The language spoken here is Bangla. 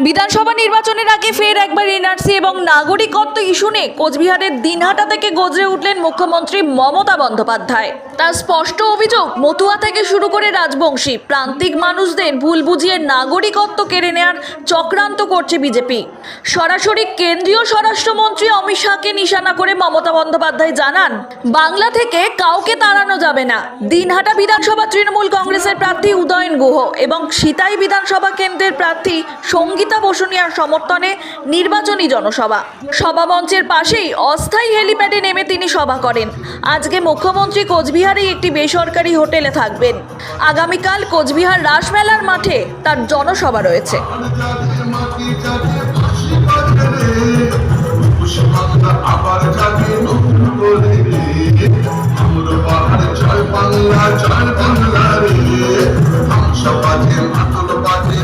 বিধানসভা নির্বাচনের আগে ফের একবার এনআরসি এবং নাগরিকত্ব ইস্যু নিয়ে কোচবিহারের দিনহাটা থেকে গর্জে উঠলেন মুখ্যমন্ত্রী মমতা বন্দ্যোপাধ্যায়। তার স্পষ্ট অভিযোগ, মতুয়া থেকে শুরু করে রাজবংশী প্রান্তিক মানুষদের ভুল বুঝিয়ে নাগরিকত্ব কেড়ে নেওয়ার চক্রান্ত করছে বিজেপি। সরাসরি কেন্দ্রীয় স্বরাষ্ট্রমন্ত্রী অমিত শাহকে নিশানা করে মমতা বন্দ্যোপাধ্যায় জানান, বাংলা থেকে কাউকে তাড়ানো যাবে না। দিনহাটা বিধানসভা তৃণমূল কংগ্রেসের প্রার্থী উদয়ন গুহ এবং সিতাই বিধানসভা কেন্দ্রের প্রার্থী সঙ্গীতা বসুনিয়ার সমর্থনে নির্বাচনী জনসভা। সভামঞ্চের পাশেই অস্থায়ী হেলিপ্যাডে নেমে তিনি সভা করেন। আজকে মুখ্যমন্ত্রী কোচবিহারে একটি বেসরকারি হোটেলে থাকবেন। আগামীকাল কোচবিহার রাসমেলার মাঠে তার জনসভা রয়েছে। জয় বাংলা জয় বাংলা রে, হাম সবাজে মাতল বাজে।